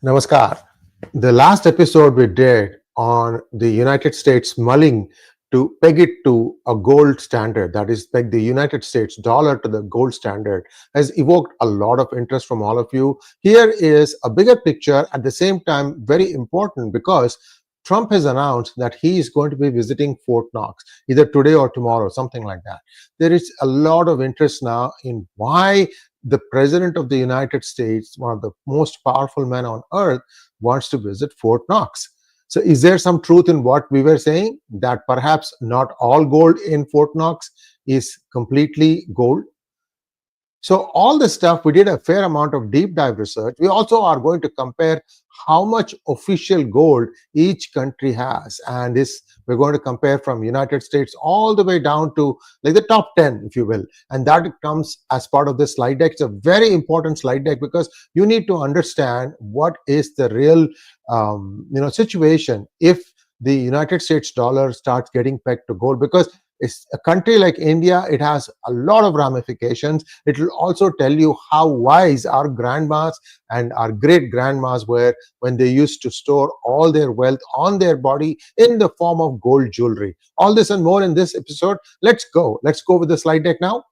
Namaskar. The last episode we did on the United States mulling to peg it to a gold standard, that is, peg the United States dollar to the gold standard, has evoked a lot of interest from all of you. Here is a bigger picture, at the same time very important, because Trump has announced that he is going to be visiting Fort Knox either today or tomorrow, something like that. There is a lot of interest now in why the President of the United States, one of the most powerful men on earth, wants to visit Fort Knox. So is there some truth in what we were saying, that perhaps not all gold in Fort Knox is completely gold? So all this stuff, we did a fair amount of deep dive research. We also are going to compare how much official gold each country has, and this we're going to compare from United States all the way down to like the top 10, if you will, and that comes as part of this slide deck. It's a very important slide deck because you need to understand what is the real situation if the United States dollar starts getting pegged to gold, because it's a country like India, it has a lot of ramifications. It will also tell you how wise our grandmas and our great grandmas were when they used to store all their wealth on their body in the form of gold jewelry. All this and more in this episode. Let's go with the slide deck now.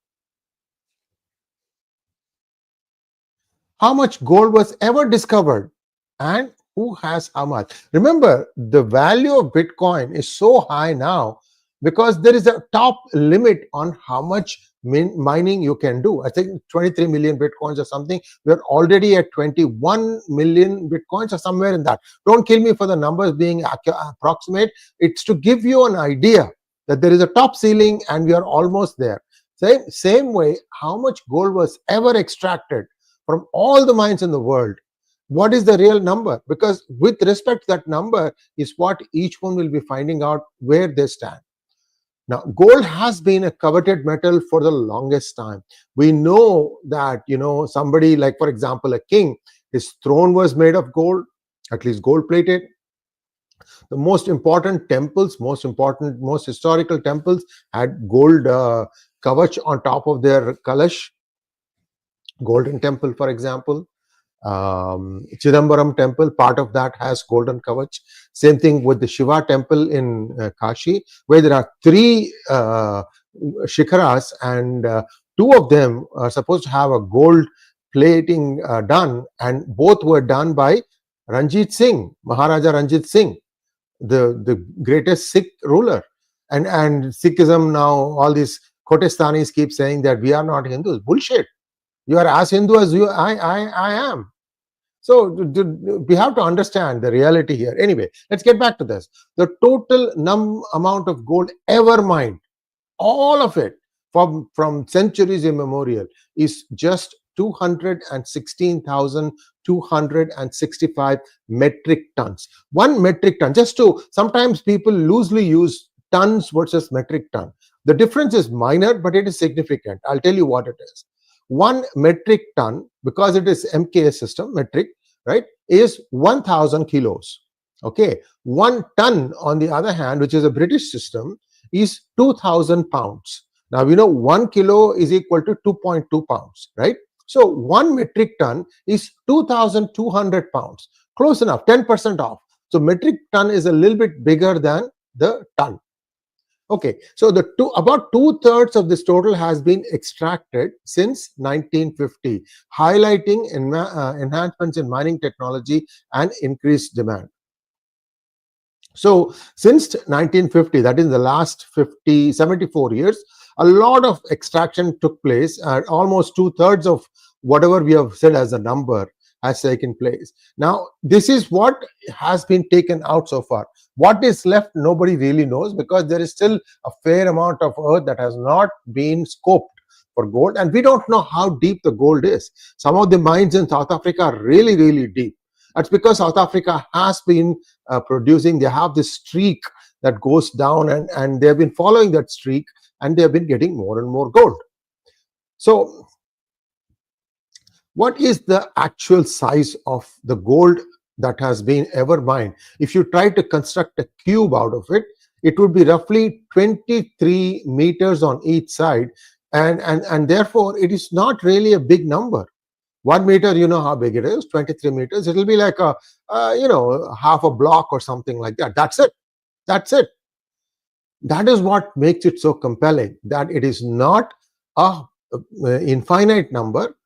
How much gold was ever discovered and who has how much? Remember, the value of Bitcoin is so high now because there is a top limit on how much mining you can do. I think 23 million Bitcoins or something. We're already at 21 million Bitcoins or somewhere in that. Don't kill me for the numbers being approximate. It's to give you an idea that there is a top ceiling and we are almost there. Same way, how much gold was ever extracted from all the mines in the world? What is the real number? Because with respect to that number is what each one will be finding out where they stand. Now, gold has been a coveted metal for the longest time. We know that, somebody like, for example, a king, his throne was made of gold, at least gold-plated. The most important temples, most historical temples had gold kavach on top of their kalash. Golden temple, for example. Chidambaram temple, part of that has golden kavach. Same thing with the Shiva temple in Kashi, where there are 3 shikharas, and 2 of them are supposed to have a gold plating done, and both were done by Ranjit Singh, Maharaja Ranjit Singh, the greatest Sikh ruler. And Sikhism now, all these Khotistanis keep saying that we are not Hindus. Bullshit. You are as Hindu as I am. So we have to understand the reality here. Anyway, let's get back to this. The total amount of gold ever mined, all of it from centuries immemorial, is just 216,265 metric tons. 1 metric ton, sometimes people loosely use tons versus metric ton. The difference is minor, but it is significant. I'll tell you what it is. 1 metric ton, because it is MKS system, metric, right, is 1,000 kilos. Okay. 1 ton, on the other hand, which is a British system, is 2,000 pounds. Now, we know 1 kilo is equal to 2.2 pounds, right? So 1 metric ton is 2,200 pounds. Close enough, 10% off. So metric ton is a little bit bigger than the ton. Okay, so about 2/3 of this total has been extracted since 1950, highlighting enhancements in mining technology and increased demand. So since 1950, that is the last 74 years, a lot of extraction took place. Almost 2/3 of whatever we have said as a number has taken place. Now, this is what has been taken out so far. What is left, nobody really knows, because there is still a fair amount of earth that has not been scoped for gold, and we don't know how deep the gold is. Some of the mines in South Africa are really, really deep. That's because South Africa has been producing, they have this streak that goes down, and they have been following that streak, and they have been getting more and more gold. So what is the actual size of the gold that has been ever mined? If you try to construct a cube out of it, it would be roughly 23 meters on each side, and therefore it is not really a big number. 1 meter, you know how big it is, 23 meters. It will be like a, half a block or something like that. That's it. That's it. That is what makes it so compelling, that it is not a infinite number,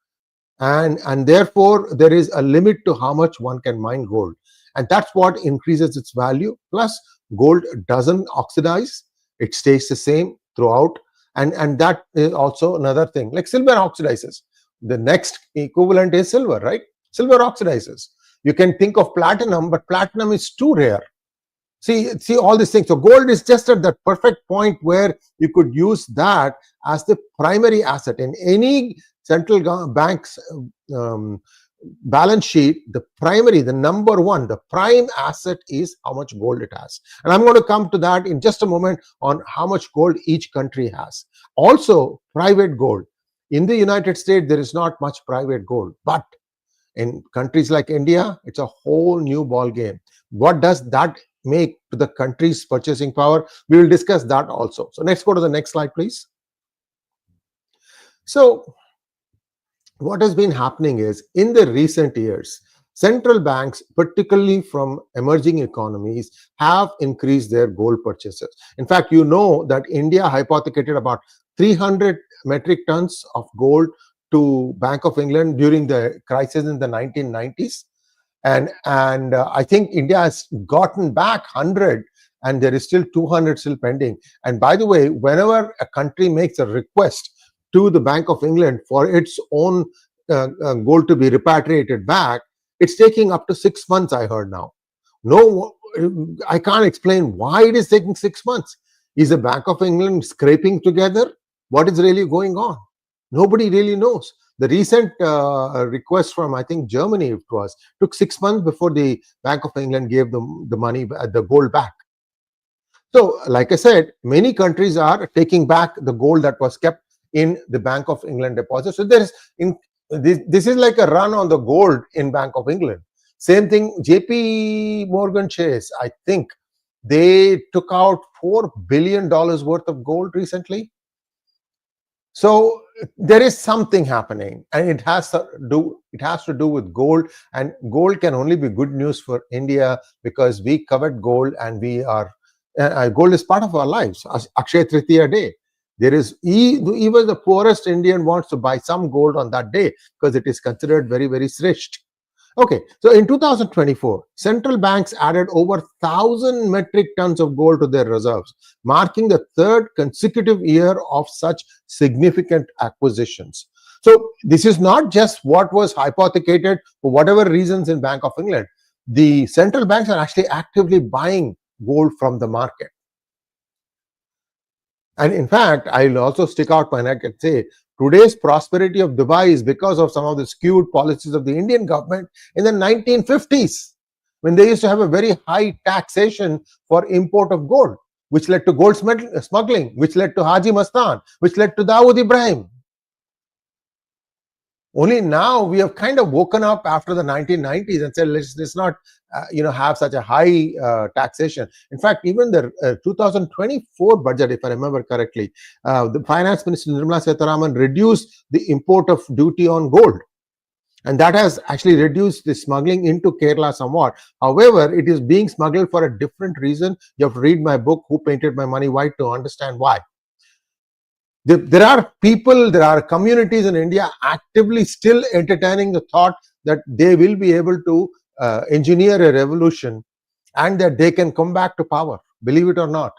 and therefore there is a limit to how much one can mine gold, and that's what increases its value. Plus, gold doesn't oxidize; it stays the same throughout, and that is also another thing. Like silver oxidizes, the next equivalent is silver, right? Silver oxidizes. You can think of platinum, but platinum is too rare. See all these things. So gold is just at that perfect point where you could use that as the primary asset in any central bank's balance sheet. The number one, the prime asset is how much gold it has. And I'm going to come to that in just a moment on how much gold each country has. Also, private gold. In the United States, there is not much private gold, but in countries like India, it's a whole new ball game. What does that make to the country's purchasing power? We will discuss that also. So let's go to the next slide, please. So what has been happening is, in the recent years, central banks, particularly from emerging economies, have increased their gold purchases. In fact, you know that India hypothecated about 300 metric tons of gold to Bank of England during the crisis in the 1990s. And I think India has gotten back 100, and there is still 200 still pending. And by the way, whenever a country makes a request to the Bank of England for its own gold to be repatriated back, it's taking up to 6 months, I heard now. No, I can't explain why it is taking 6 months. Is the Bank of England scraping together? What is really going on? Nobody really knows. The recent request from, I think, Germany, it was, took 6 months before the Bank of England gave them the money, the gold back. So, like I said, many countries are taking back the gold that was kept in the Bank of England deposit. So this is like a run on the gold in Bank of England. Same thing, JP Morgan Chase, I think they took out $4 billion worth of gold recently. So there is something happening, and it has to do with gold, and gold can only be good news for India because we covet gold, and we are gold is part of our lives. Akshaya Tritiya day, there is even the poorest Indian wants to buy some gold on that day because it is considered very, very srisht. Okay, so in 2024, central banks added over 1,000 metric tons of gold to their reserves, marking the third consecutive year of such significant acquisitions. So this is not just what was hypothecated for whatever reasons in Bank of England. The central banks are actually actively buying gold from the market. And in fact, I'll also stick out my neck and say, today's prosperity of Dubai is because of some of the skewed policies of the Indian government in the 1950s, when they used to have a very high taxation for import of gold, which led to gold smuggling, which led to Haji Mastan, which led to Dawood Ibrahim. Only now we have kind of woken up after the 1990s and said, let's not have such a high taxation. In fact, even the 2024 budget, if I remember correctly, the Finance Minister Nirmala Sitharaman reduced the import of duty on gold, and that has actually reduced the smuggling into Kerala somewhat. However, it is being smuggled for a different reason. You have to read my book, Who Painted My Money White, to understand why. There are people, there are communities in India actively still entertaining the thought that they will be able to engineer a revolution and that they can come back to power, believe it or not.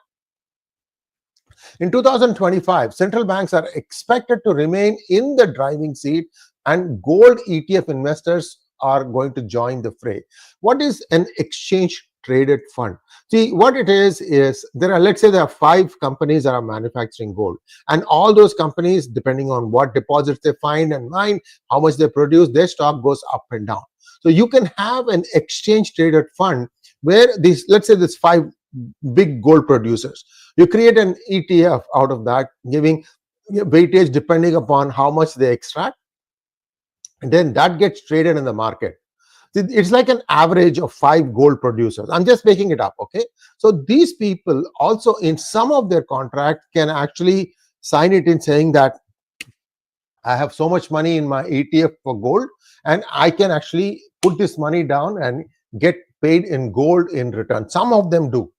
In 2025, central banks are expected to remain in the driving seat, and gold ETF investors are going to join the fray. What is an exchange traded fund? See, what it is there are, let's say there are 5 companies that are manufacturing gold, and all those companies, depending on what deposits they find and mine, how much they produce, their stock goes up and down. So you can have an exchange traded fund where these, let's say there's 5 big gold producers. You create an ETF out of that, giving weightage depending upon how much they extract, and then that gets traded in the market. It's like an average of 5 gold producers. I'm just making it up, okay? So these people also, in some of their contracts, can actually sign it in saying that I have so much money in my ETF for gold, and I can actually put this money down and get paid in gold in return. Some of them do.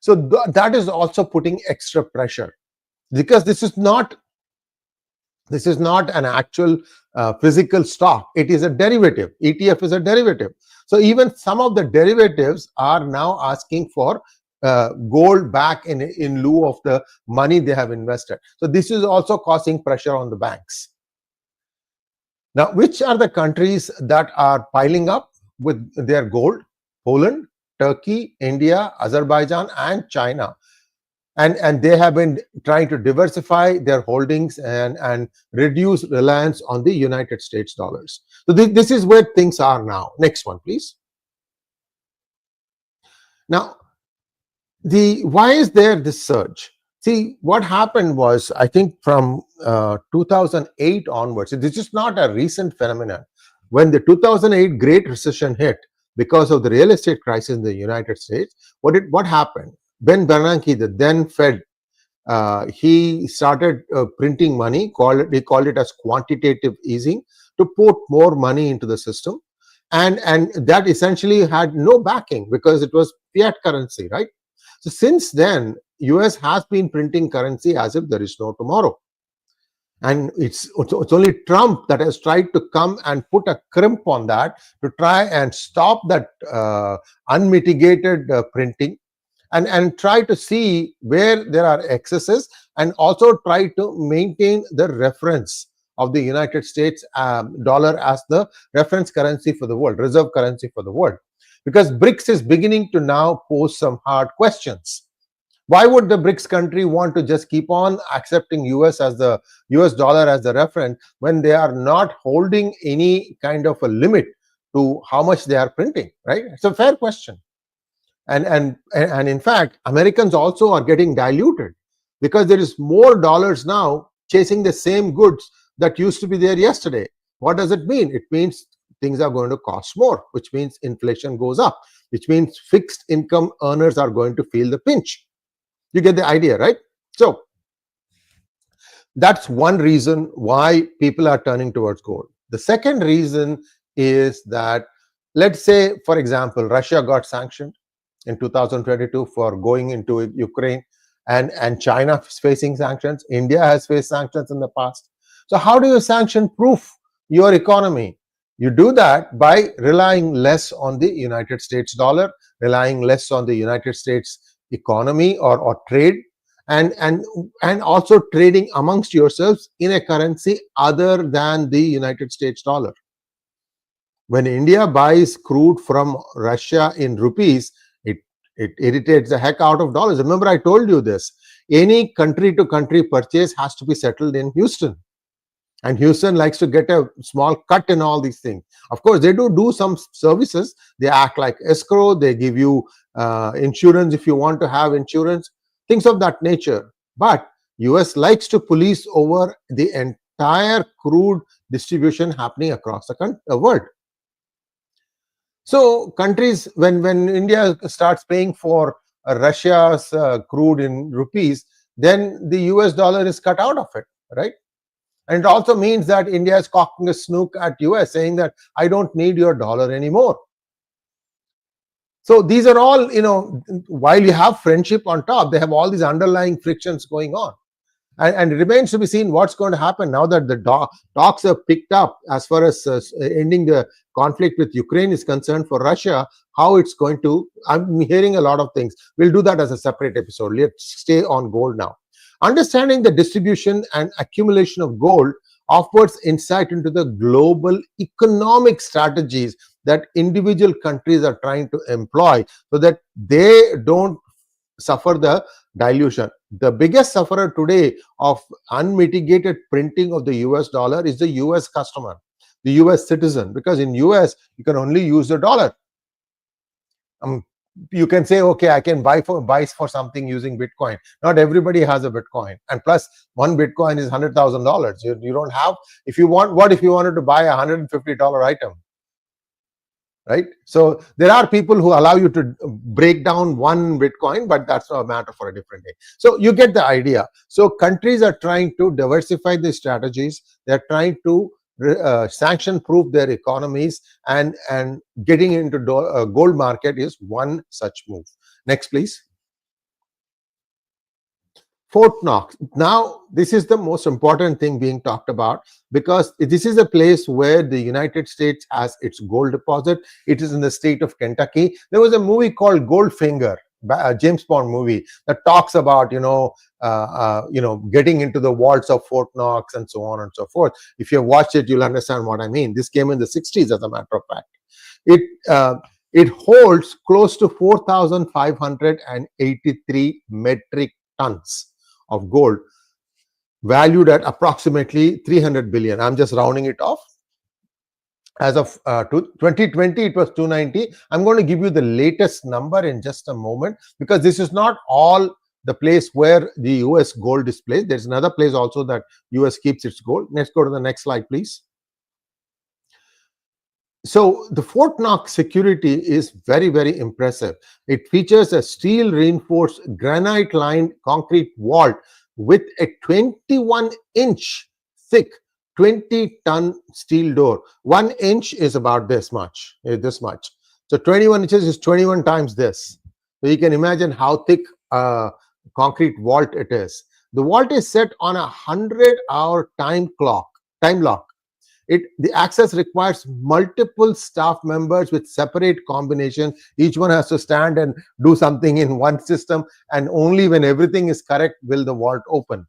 So that is also putting extra pressure, because this is not an actual physical stock. It is a derivative. ETF is a derivative. So even some of the derivatives are now asking for gold back in lieu of the money they have invested. So this is also causing pressure on the banks. Now, which are the countries that are piling up with their gold? Poland, Turkey, India, Azerbaijan, and China. And they have been trying to diversify their holdings and reduce reliance on the United States dollars. So this is where things are now. Next one, please. Now, why is there this surge? See, what happened was, I think from 2008 onwards, this is not a recent phenomenon. When the 2008 Great Recession hit because of the real estate crisis in the United States, what happened? Ben Bernanke, the then Fed, he started printing money. He called it as quantitative easing, to put more money into the system, and that essentially had no backing because it was fiat currency, right? So since then, US has been printing currency as if there is no tomorrow. And it's only Trump that has tried to come and put a crimp on that to try and stop that unmitigated printing, and try to see where there are excesses, and also try to maintain the reference of the United States dollar as the reference currency for the world, reserve currency for the world. Because BRICS is beginning to now pose some hard questions. Why would the BRICS country want to just keep on accepting US dollar as the reference when they are not holding any kind of a limit to how much they are printing, right? It's a fair question. And in fact, Americans also are getting diluted, because there is more dollars now chasing the same goods that used to be there yesterday. What does it mean? It means things are going to cost more, which means inflation goes up, which means fixed income earners are going to feel the pinch. You get the idea, right? So that's one reason why people are turning towards gold. The second reason is that, let's say, for example, Russia got sanctioned in 2022 for going into Ukraine, and China is facing sanctions. India has faced sanctions in the past. So how do you sanction-proof your economy? You do that by relying less on the United States dollar, relying less on the United States economy or trade, and also trading amongst yourselves in a currency other than the United States dollar. When India buys crude from Russia in rupees, it irritates the heck out of dollars. Remember, I told you this. Any country-to-country purchase has to be settled in Houston. And Houston likes to get a small cut in all these things. Of course, they do some services. They act like escrow. They give you insurance if you want to have insurance, things of that nature. But US likes to police over the entire crude distribution happening across the world. So countries, when India starts paying for Russia's crude in rupees, then the US dollar is cut out of it, right? And it also means that India is cocking a snook at US, saying that I don't need your dollar anymore. So these are all, while you have friendship on top, they have all these underlying frictions going on. And it remains to be seen what's going to happen now that the talks have picked up as far as ending the conflict with Ukraine is concerned for Russia, how it's going to. I'm hearing a lot of things. We'll do that as a separate episode. Let's stay on gold now. Understanding the distribution and accumulation of gold offers insight into the global economic strategies that individual countries are trying to employ so that they don't suffer the dilution. The biggest sufferer today of unmitigated printing of the US dollar is the US customer, the US citizen, because in US you can only use the dollar. You can say, okay, I can buy for something using Bitcoin. Not everybody has a Bitcoin, and plus one Bitcoin is $100,000. You don't have. If you wanted to buy a $150 item, right? So there are people who allow you to break down one Bitcoin, but that's a matter for a different day. So you get the idea. So countries are trying to diversify the strategies. They're trying to sanction proof their economies, and getting into gold market is one such move. Next, please. Fort Knox. Now, this is the most important thing being talked about, because this is a place where the United States has its gold deposit. It is in the state of Kentucky. There was a movie called Goldfinger, a James Bond movie, that talks about getting into the vaults of Fort Knox and so on and so forth. If you have watched it, you'll understand what I mean. This came in the 60s, as a matter of fact. It holds close to 4,583 metric tons of gold, valued at approximately 300 billion. I'm just rounding it off. As of 2020, it was 290. I'm going to give you the latest number in just a moment, because this is not all the place where the US gold is placed. There's another place also that US keeps its gold. Let's go to the next slide, please. So the Fort Knox security is very, very impressive. It features a steel reinforced granite lined concrete vault with a 21-inch thick 20-ton steel door. 1 inch is about this much. So 21 inches is 21 times this. So you can imagine how thick a concrete vault it is. The vault is set on a 100-hour time lock. The access requires multiple staff members with separate combinations. Each one has to stand and do something in one system, and only when everything is correct will the vault open.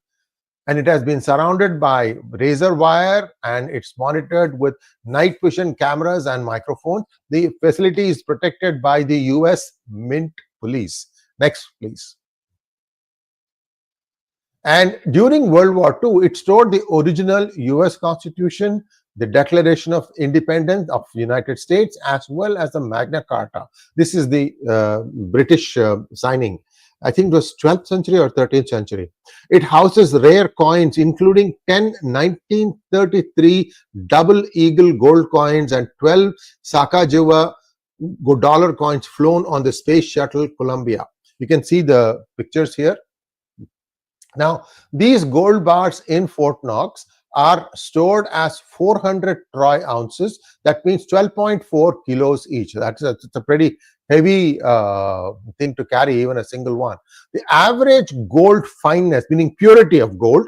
And it has been surrounded by razor wire, and it's monitored with night vision cameras and microphones. The facility is protected by the US Mint Police. Next, please. And during World War II, it stored the original US Constitution, the Declaration of Independence of the United States, as well as the Magna Carta. This is the British signing. I think it was 12th century or 13th century. It houses rare coins, including 10 1933 double eagle gold coins and 12 Sacagawea dollar coins flown on the space shuttle Columbia. You can see the pictures here. Now, these gold bars in Fort Knox are stored as 400 troy ounces. That means 12.4 kilos each. It's a pretty heavy thing to carry, even a single one. The average gold fineness, meaning purity of gold,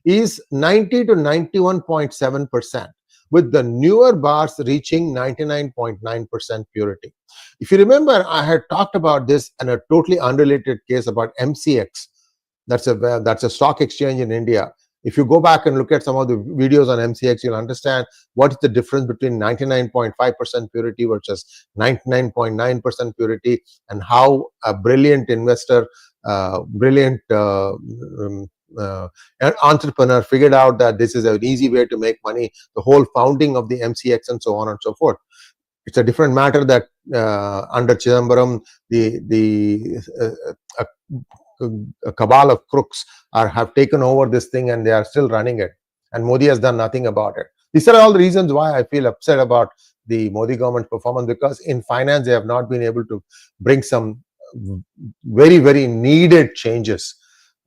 is 90 to 91.7%, with the newer bars reaching 99.9% purity. If you remember, I had talked about this in a totally unrelated case about MCX. That's a stock exchange in India. If you go back and look at some of the videos on MCX, you'll understand what is the difference between 99.5% purity versus 99.9% purity, and how a brilliant investor, brilliant entrepreneur figured out that this is an easy way to make money. The whole founding of the MCX and so on and so forth. It's a different matter that under Chidambaram, a cabal of crooks have taken over this thing, and they are still running it, and Modi has done nothing about it. These are all the reasons why I feel upset about the Modi government performance, because in finance they have not been able to bring some very, very needed changes.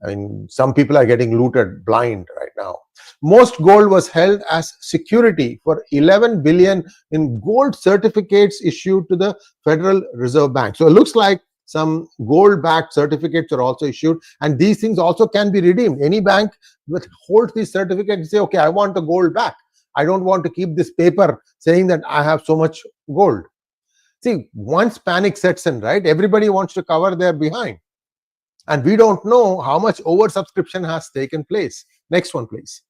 I mean, some people are getting looted blind right now. Most gold was held as security for 11 billion in gold certificates issued to the Federal Reserve Bank. So it looks like some gold-backed certificates are also issued, and these things also can be redeemed. Any bank that holds these certificates and say, okay, I want the gold back. I don't want to keep this paper saying that I have so much gold. See, once panic sets in, right, everybody wants to cover their behind. And we don't know how much oversubscription has taken place. Next one, please.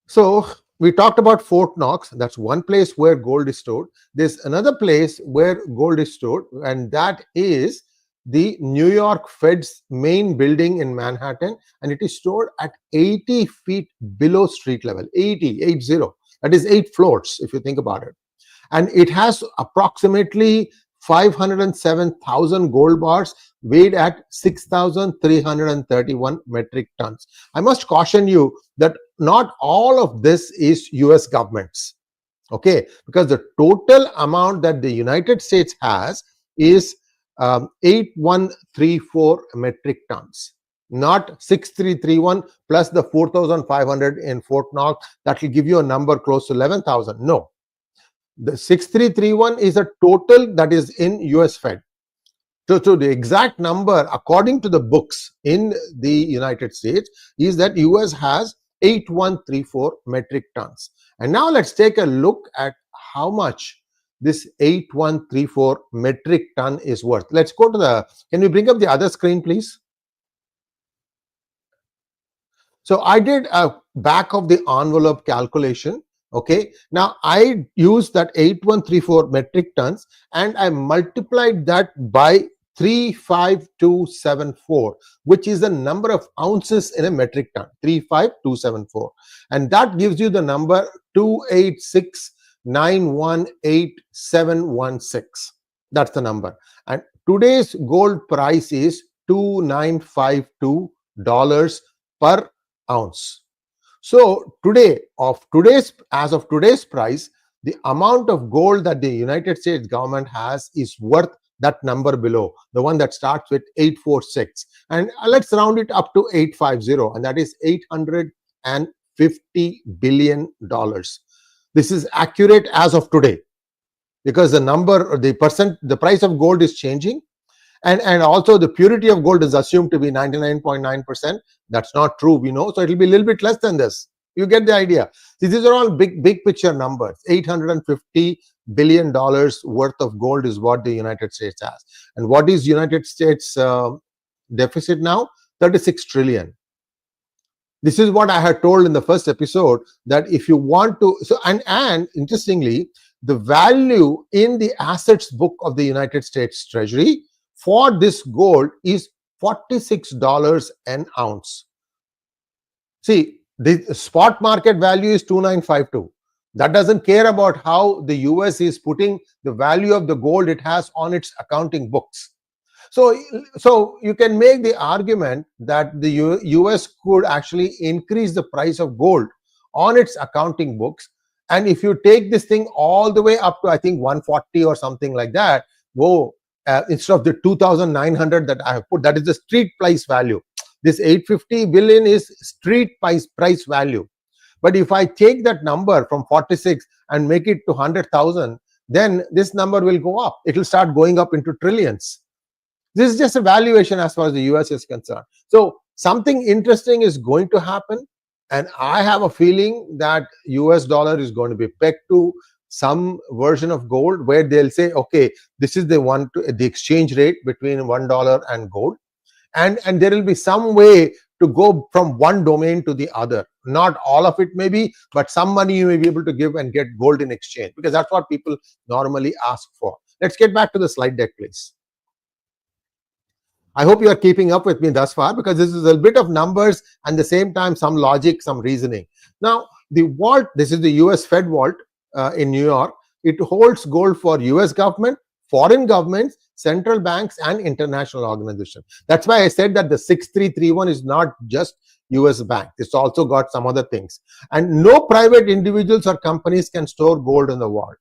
So we talked about Fort Knox. That's one place where gold is stored. There's another place where gold is stored, and that is the New York Fed's main building in Manhattan, and it is stored at 80 feet below street level. 80. That is 8 floors, if you think about it. And it has approximately 507,000 gold bars weighed at 6,331 metric tons. I must caution you that not all of this is US governments. Okay, because the total amount that the United States has is 8134 metric tons, not 6331 plus the 4500 in Fort Knox. That will give you a number close to 11,000. No, the 6331 is a total that is in US Fed. So the exact number according to the books in the United States is that US has 8134 metric tons. And now let's take a look at how much this 8134 metric ton is worth. Let's go to the, can we bring up the other screen, please? So I did a back of the envelope calculation. Okay, now I used that 8134 metric tons and I multiplied that by 35274, which is the number of ounces in a metric ton, 35274, and that gives you the number 286918716. That's the number. And today's gold price is $2952 per ounce. So as of today's price, the amount of gold that the United States government has is worth that number below, the one that starts with 846, and let's round it up to 850, and that is $850 billion. This is accurate as of today, because the price of gold is changing, and also the purity of gold is assumed to be 99.9%. That's not true, we know, so it will be a little bit less than this. You get the idea. These are all big picture numbers. $850 billion worth of gold is what the United States has. And what is United States deficit now? 36 trillion. This is what I had told in the first episode, that if you want to, and interestingly, the value in the assets book of the United States Treasury for this gold is $46 an ounce. See, the spot market value is 2952. That doesn't care about how the US is putting the value of the gold it has on its accounting books. So you can make the argument that the US could actually increase the price of gold on its accounting books. And if you take this thing all the way up to, I think, 140 or something like that, instead of the 2,900 that I have put, that is the street price value. This 850 billion is street price value. But if I take that number from 46 and make it to 100,000, then this number will go up. It will start going up into trillions. This is just a valuation as far as the US is concerned. So something interesting is going to happen, and I have a feeling that US dollar is going to be pegged to some version of gold, where they'll say, okay, this is the exchange rate between $1 and gold, and there will be some way to go from one domain to the other. Not all of it maybe, but some money you may be able to give and get gold in exchange, because that's what people normally ask for. Let's get back to the slide deck, please. I hope you are keeping up with me thus far, because this is a bit of numbers and at the same time some logic, some reasoning. Now, the vault, this is the US Fed vault in New York. It holds gold for US government, foreign governments, central banks, and international organizations. That's why I said that the 6331 is not just US bank. It's also got some other things. And no private individuals or companies can store gold in the vault.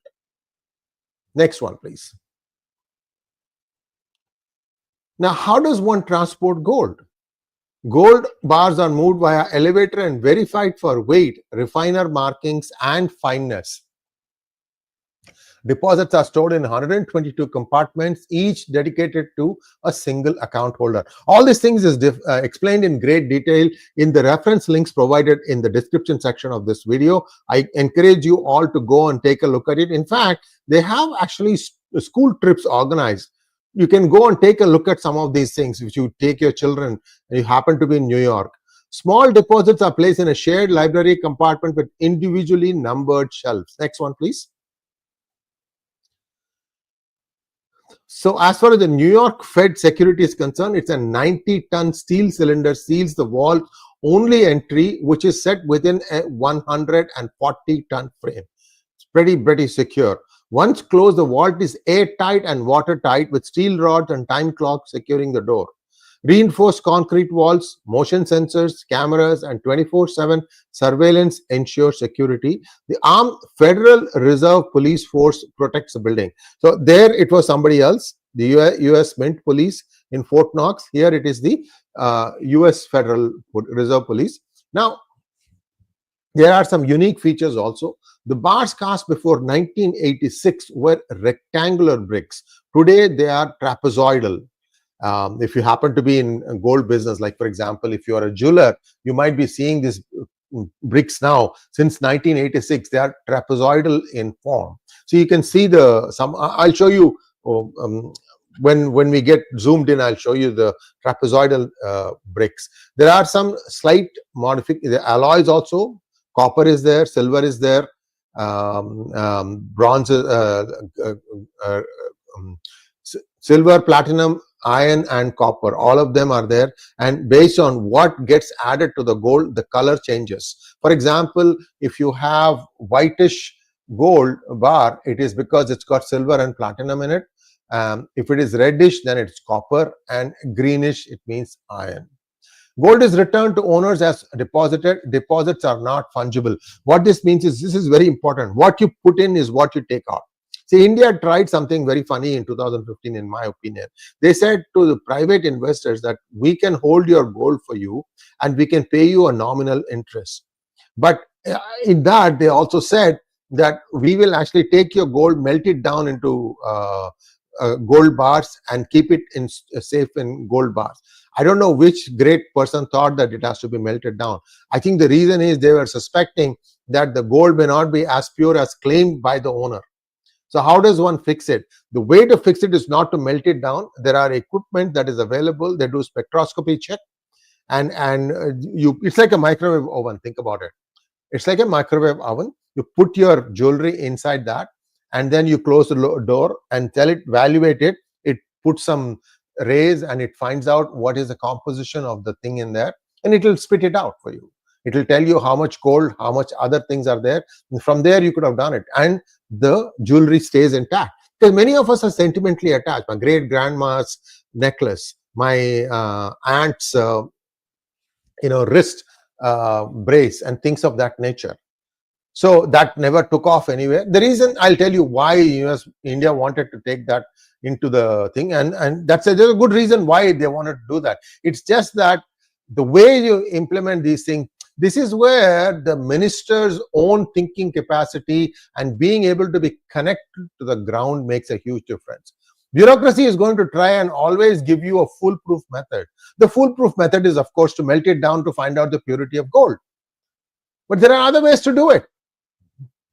Next one, please. Now, how does one transport gold? Gold bars are moved via elevator and verified for weight, refiner markings, and fineness. Deposits are stored in 122 compartments, each dedicated to a single account holder. All these things is explained in great detail in the reference links provided in the description section of this video. I encourage you all to go and take a look at it. In fact, they have actually school trips organized. You can go and take a look at some of these things if you take your children and you happen to be in New York. Small deposits are placed in a shared library compartment with individually numbered shelves. Next one, please. So as far as the New York Fed security is concerned, it's a 90-ton steel cylinder seals the vault only entry, which is set within a 140-ton frame. It's pretty secure. Once closed, the vault is airtight and watertight with steel rods and time clocks securing the door. Reinforced concrete walls, motion sensors, cameras, and 24/7 surveillance ensure security. The armed Federal Reserve Police Force protects the building. So there it was somebody else, the US Mint Police in Fort Knox. Here it is the US Federal Reserve Police. Now, there are some unique features also. The bars cast before 1986 were rectangular bricks. Today they are trapezoidal. If you happen to be in a gold business, like for example, if you are a jeweler, you might be seeing these bricks now. Since 1986, they are trapezoidal in form. So you can see I'll show you when we get zoomed in. I'll show you the trapezoidal bricks. There are some slight modifications. The alloys also. Copper is there, silver is there, bronze, silver, platinum, iron, and copper. All of them are there, and based on what gets added to the gold, the color changes. For example, if you have whitish gold bar, it is because it's got silver and platinum in it. If it is reddish, then it's copper, and greenish, it means iron. Gold is returned to owners as deposited. Deposits are not fungible. What this means is, this is very important. What you put in is what you take out. See, India tried something very funny in 2015, in my opinion. They said to the private investors that we can hold your gold for you and we can pay you a nominal interest. But in that, they also said that we will actually take your gold, melt it down into gold bars and keep it safe in gold bars. I don't know which great person thought that it has to be melted down. I think the reason is they were suspecting that the gold may not be as pure as claimed by the owner. So how does one fix it? The way to fix it is not to melt it down. There are equipment that is available. They do spectroscopy check, and it's like a microwave oven. Think about it. It's like a microwave oven. You put your jewelry inside that, and then you close the door and tell it, evaluate it. It puts some rays and it finds out what is the composition of the thing in there, and it will spit it out for you. It will tell you how much gold, how much other things are there. And from there, you could have done it, and the jewelry stays intact. Because many of us are sentimentally attached. My great grandma's necklace, my aunt's wrist brace, and things of that nature. So that never took off anywhere. The reason, I'll tell you why India wanted to take that into the thing, and there's a good reason why they wanted to do that. It's just that the way you implement these things, this is where the minister's own thinking capacity and being able to be connected to the ground makes a huge difference. Bureaucracy is going to try and always give you a foolproof method. The foolproof method is, of course, to melt it down to find out the purity of gold. But there are other ways to do it.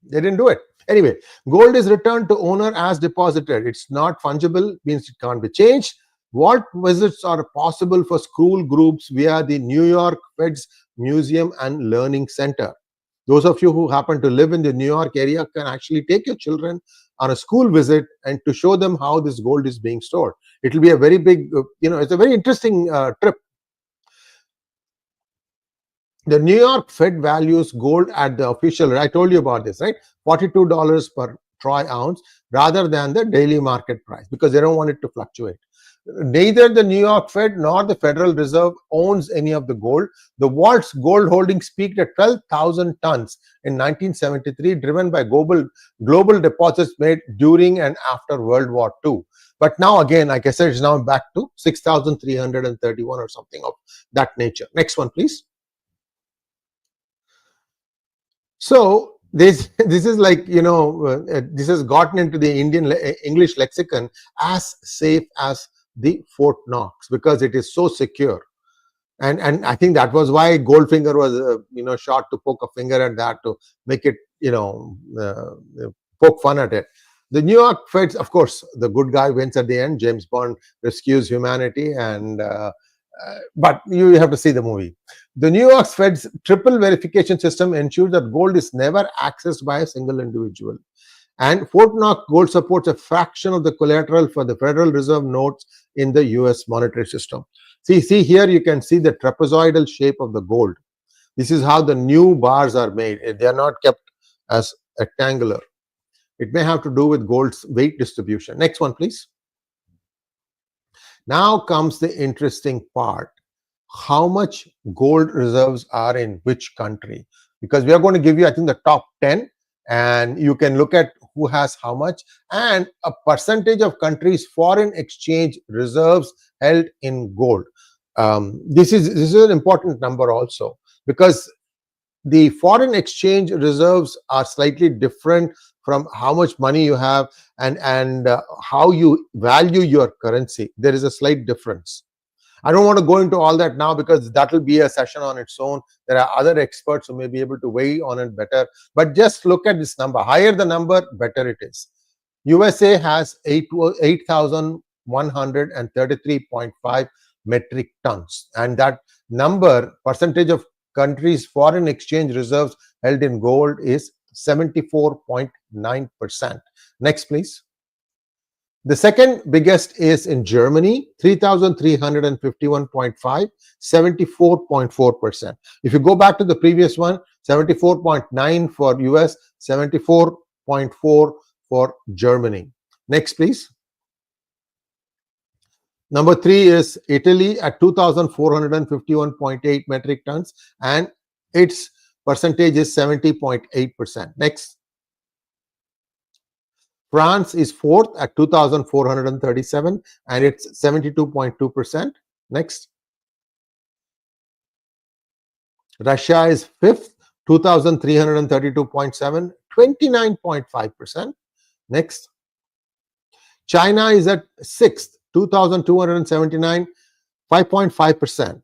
They didn't do it. Anyway, gold is returned to owner as deposited. It's not fungible, means it can't be changed. What visits are possible for school groups via the New York Fed's Museum and Learning Center? Those of you who happen to live in the New York area can actually take your children on a school visit and to show them how this gold is being stored. It will be a very big, it's a very interesting trip. The New York Fed values gold at the official, I told you about this, right? $42 per troy ounce rather than the daily market price, because they don't want it to fluctuate. Neither the New York Fed nor the Federal Reserve owns any of the gold. The world's gold holdings peaked at 12,000 tons in 1973, driven by global deposits made during and after World War II. But now again, like I said, it's now back to 6,331 or something of that nature. Next one, please. So this is like, this has gotten into the English lexicon as safe as the Fort Knox, because it is so secure. And I think that was why Goldfinger was shot, to poke a finger at that, to make it poke fun at it. The New York Feds, of course, the good guy wins at the end. James Bond rescues humanity, and but you have to see the movie. The New York Fed's triple verification system ensures that gold is never accessed by a single individual. And Fort Knox gold supports a fraction of the collateral for the Federal Reserve notes in the US monetary system. See here, you can see the trapezoidal shape of the gold. This is how the new bars are made. They are not kept as rectangular. It may have to do with gold's weight distribution. Next one, please. Now comes the interesting part. How much gold reserves are in which country? Because we are going to give you, I think, the top 10, and you can look at who has how much, and a percentage of countries' foreign exchange reserves held in gold. This is an important number also, because the foreign exchange reserves are slightly different from how much money you have, and how you value your currency. There is a slight difference. I don't want to go into all that now, because that will be a session on its own. There are other experts who may be able to weigh on it better, but just look at this number. Higher the number, better it is. USA has 8,133.5 metric tons, and that number, percentage of countries' foreign exchange reserves held in gold, is 74.9%. Next, please. The second biggest is in Germany, 3,351.5, 74.4%. If you go back to the previous one, 74.9 for US, 74.4 for Germany. Next, please. Number 3 is Italy at 2,451.8 metric tons, and its percentage is 70.8%. Next. France is 4th at 2,437, and it's 72.2%. Next. Russia is 5th, 2,332.7, 29.5%. Next. China is at 6th, 2,279, 5.5%.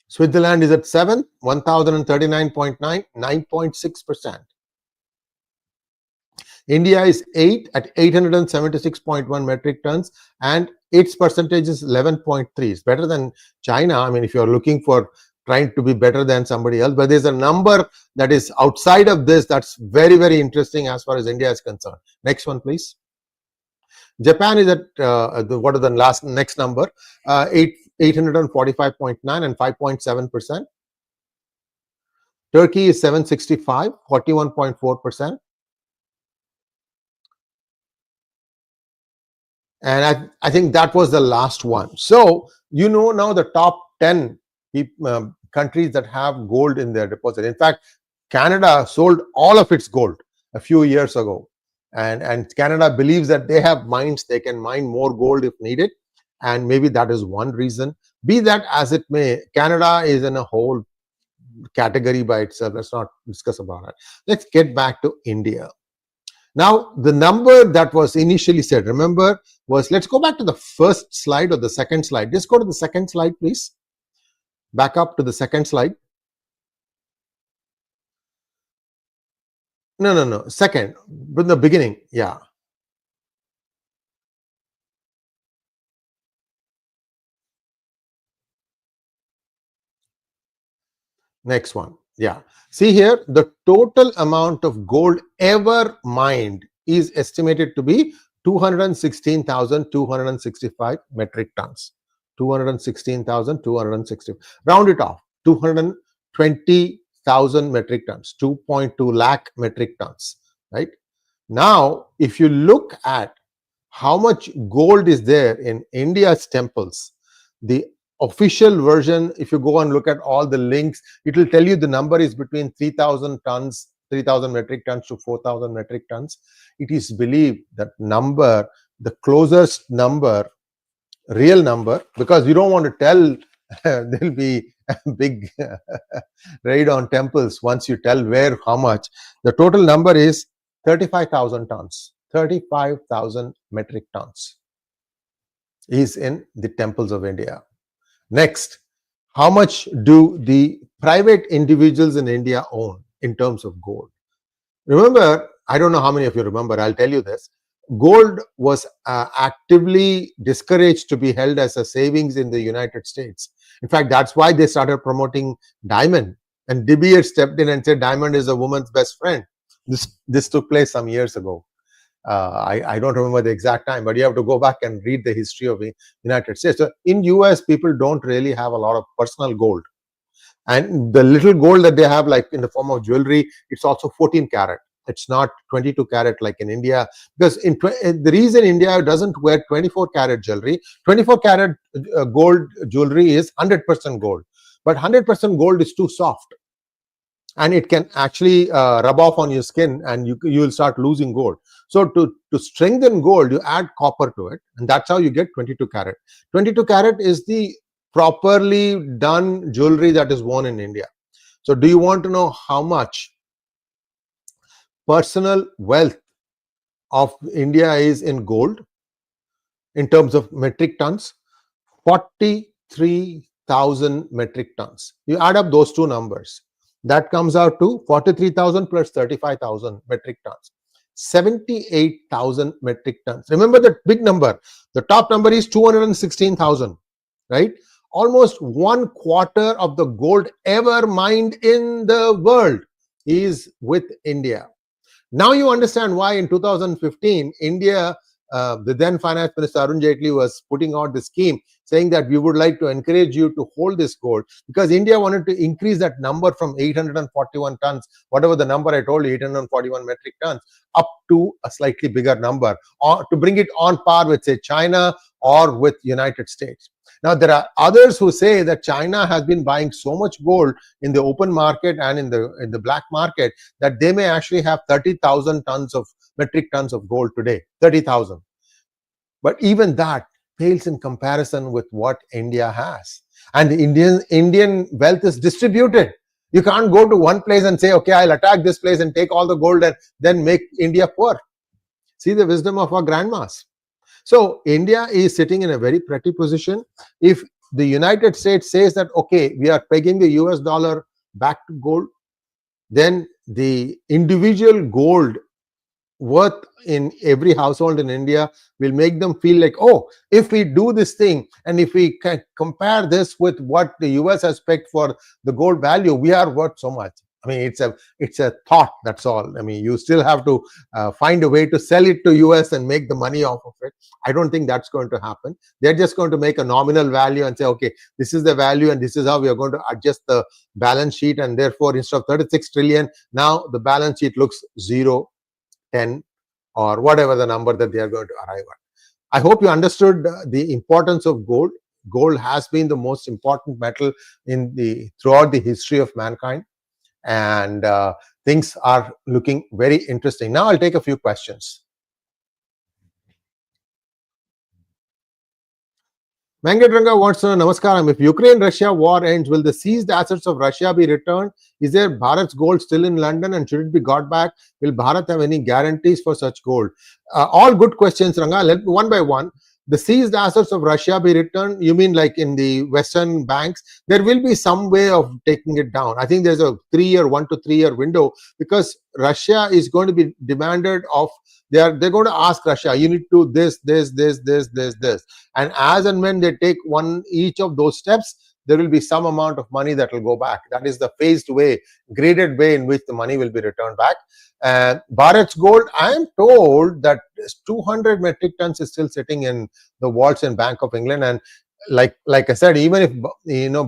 Switzerland is at 7th, 1,039.9, 9.6%. India is 8 at 876.1 metric tons, and its percentage is 11.3. It's better than China. I mean, if you're looking for trying to be better than somebody else, but there's a number that is outside of this that's very, very interesting as far as India is concerned. Next one, please. Japan is at what is the next number? 845.9 and 5.7%. Turkey is 765, 41.4%. And I think that was the last one. So you know now the top 10 countries that have gold in their deposit. In fact, Canada sold all of its gold a few years ago. And Canada believes that they have mines, they can mine more gold if needed. And maybe that is one reason. Be that as it may, Canada is in a whole category by itself. Let's not discuss about it. Let's get back to India. Now, the number that was initially said, remember, was, let's go back to the first slide or the second slide. Just go to the second slide, please. Back up to the second slide. No. Second, from the beginning. Yeah. Next one. Yeah. See here, the total amount of gold ever mined is estimated to be 216,265 metric tons. 216,260. Round it off. 220,000 metric tons. 2.2 lakh metric tons. Right? Now, if you look at how much gold is there in India's temples, the official version, if you go and look at all the links, it will tell you the number is between 3,000 tons, 3,000 metric tons to 4,000 metric tons. It is believed that number, the closest number, real number, because we don't want to tell there will be a big raid on temples once you tell where, how much. The total number is 35,000 tons. 35,000 metric tons is in the temples of India. Next, how much do the private individuals in India own in terms of gold? Remember, I don't know how many of you remember, I'll tell you this. Gold was actively discouraged to be held as a savings in the United States. In fact, that's why they started promoting diamond. And De Beers stepped in and said, diamond is a woman's best friend. This took place some years ago. I don't remember the exact time, but you have to go back and read the history of the United States. So in US, people don't really have a lot of personal gold. And the little gold that they have, like in the form of jewelry, it's also 14 karat. It's not 22 carat like in India, because the reason India doesn't wear 24 carat jewelry, 24 carat gold jewelry is 100% gold, but 100% gold is too soft, and it can actually rub off on your skin, and you will start losing gold. So to strengthen gold, you add copper to it, and that's how you get 22 carat. 22 carat is the properly done jewelry that is worn in India. So do you want to know how much personal wealth of India is in gold in terms of metric tons? 43,000 metric tons. You add up those two numbers, that comes out to 43,000 plus 35,000 metric tons. 78,000 metric tons. Remember that big number. The top number is 216,000, right? Almost 1/4 of the gold ever mined in the world is with India. Now you understand why in 2015, India, the then Finance Minister Arun Jaitley was putting out the scheme saying that we would like to encourage you to hold this gold, because India wanted to increase that number from 841 tons, whatever the number I told you, 841 metric tons, up to a slightly bigger number, or to bring it on par with, say, China or with United States. Now, there are others who say that China has been buying so much gold in the open market and in the black market that they may actually have 30,000 metric tons of gold today. 30,000. But even that pales in comparison with what India has. And the Indian wealth is distributed. You can't go to one place and say, okay, I'll attack this place and take all the gold and then make India poor. See the wisdom of our grandmas. So India is sitting in a very pretty position. If the United States says that, okay, we are pegging the US dollar back to gold, then the individual gold worth in every household in India will make them feel like, oh, if we do this thing and if we can compare this with what the US has pegged for the gold value, we are worth so much. I mean, it's a thought, that's all. I mean, you still have to find a way to sell it to US and make the money off of it. I don't think that's going to happen. They're just going to make a nominal value and say, okay, this is the value and this is how we are going to adjust the balance sheet, and therefore instead of 36 trillion, now the balance sheet looks 0, 10, or whatever the number that they are going to arrive at. I hope you understood the importance of gold. Gold has been the most important metal throughout the history of mankind, and things are looking very interesting. Now I'll take a few questions. Mangatranga wants to know, Namaskaram, if Ukraine-Russia war ends, will the seized assets of Russia be returned? Is there Bharat's gold still in London, and should it be got back? Will Bharat have any guarantees for such gold? All good questions, Ranga. Let one by one. The seized assets of Russia be returned? You mean like in the Western banks? There will be some way of taking it down. I think there's a 1 to 3 year window, because Russia is going to be demanded of. They're going to ask Russia, you need to do this, and as and when they take each of those steps, there will be some amount of money that will go back. That is the phased way, graded way in which the money will be returned back. Bharat's gold, I am told that 200 metric tons is still sitting in the vaults in Bank of England, and like I said, even if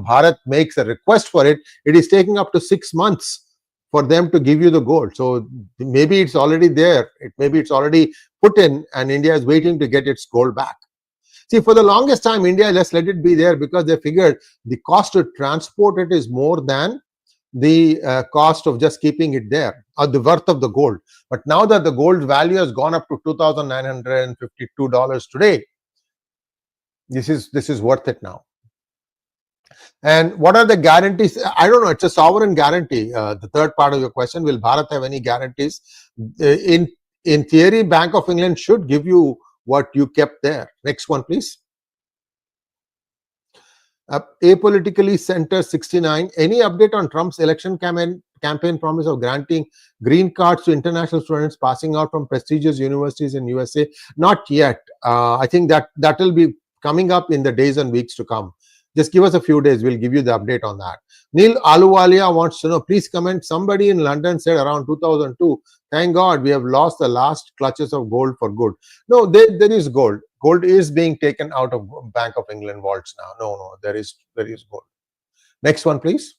Bharat makes a request for it, it is taking up to 6 months for them to give you the gold. So maybe it's already there, maybe it's already put in, and India is waiting to get its gold back. See, for the longest time, India just let it be there because they figured the cost to transport it is more than the cost of just keeping it there, or the worth of the gold. But now that the gold value has gone up to $2,952 today, this is worth it now. And what are the guarantees? I don't know. It's a sovereign guarantee. The third part of your question, will Bharat have any guarantees? In theory, Bank of England should give you what you kept there. Next one, please. Apolitically Center 69. Any update on Trump's election campaign promise of granting green cards to international students passing out from prestigious universities in USA? Not yet. I think that will be coming up in the days and weeks to come. Just give us a few days, we'll give you the update on that. Neil Aluwalia wants to know, please comment, somebody in London said around 2002, thank God we have lost the last clutches of gold for good. No, there is gold. Gold is being taken out of Bank of England vaults now. No, there is gold. Next one, please.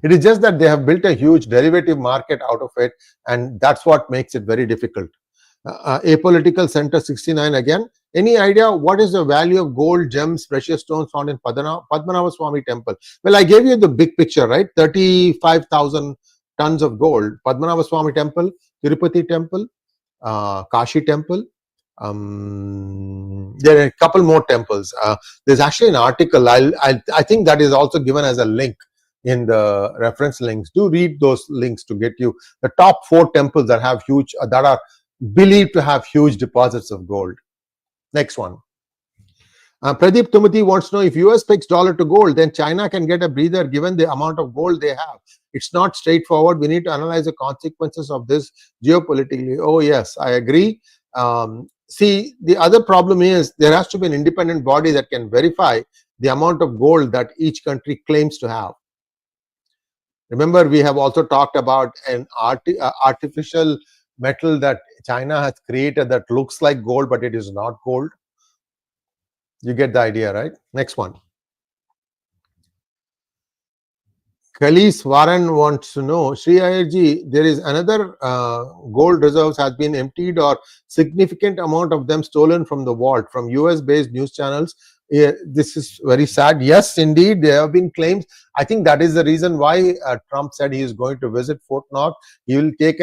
It is just that they have built a huge derivative market out of it, and that's what makes it very difficult. Apolitical Center 69 again. Any idea what is the value of gold, gems, precious stones found in Padmanabha Swami temple? Well, I gave you the big picture, right? 35,000 tons of gold. Padmanabha Swami temple, Tirupati temple, Kashi temple. There are a couple more temples. There's actually an article. I think that is also given as a link in the reference links. Do read those links to get you the top 4 temples that have huge, that are believed to have huge deposits of gold. Next one. 𝗟𝗡𝗞𝗦 wants to know, if US pegs dollar to gold, then China can get a breather given the amount of gold they have. It's not straightforward. We need to analyze the consequences of this geopolitically. Oh yes, I agree. See, the other problem is there has to be an independent body that can verify the amount of gold that each country claims to have. Remember, we have also talked about an artificial metal that China has created that looks like gold, but it is not gold. You get the idea, right? Next one. Khalees Warren wants to know, Sree Iyer ji, there is another gold reserves has been emptied or significant amount of them stolen from the vault from US-based news channels. This is very sad. Yes, indeed, there have been claims. I think that is the reason why Trump said he is going to visit Fort Knox. He will take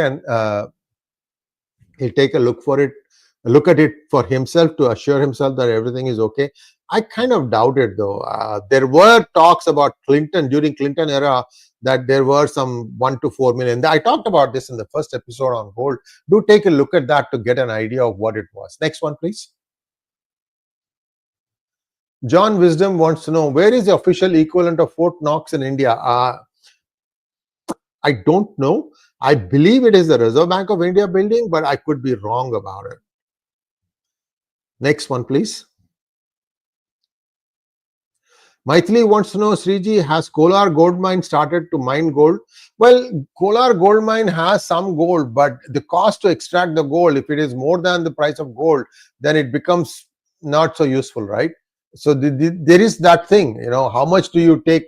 he'll take a look at it for himself to assure himself that everything is okay. I kind of doubt it though. There were talks about Clinton during Clinton era that there were some 1 to 4 million. I talked about this in the first episode on gold. Do take a look at that to get an idea of what it was. Next one, please. John Wisdom wants to know, where is the official equivalent of Fort Knox in India? I don't know. I believe it is the Reserve Bank of India building, but I could be wrong about it. Next one, please. Maithili wants to know, Sriji, has Kolar gold mine started to mine gold? Well, Kolar gold mine has some gold, but the cost to extract the gold, if it is more than the price of gold, then it becomes not so useful, right? So there is that thing, you know, how much do you take,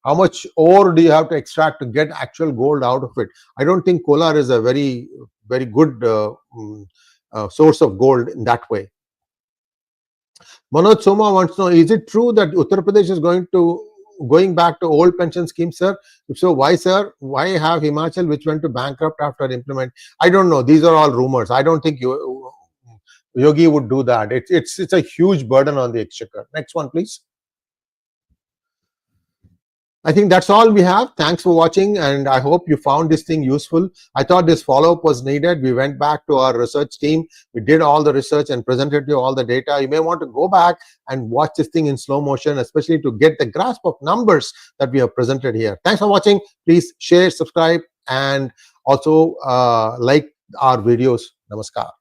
how much ore do you have to extract to get actual gold out of it? I don't think Kolar is a very, very good source of gold in that way. Manoj Soma wants to know, is it true that Uttar Pradesh is going back to old pension scheme, sir? If so, why, sir? Why have Himachal, which went to bankrupt after implement? I don't know. These are all rumors. I don't think Yogi would do that. It's a huge burden on the exchequer. Next one, please. I think that's all we have. Thanks for watching, and I hope you found this thing useful. I thought this follow-up was needed. We went back to our research team. We did all the research and presented you all the data. You may want to go back and watch this thing in slow motion, especially to get the grasp of numbers that we have presented here. Thanks for watching. Please share, subscribe, and also like our videos. Namaskar.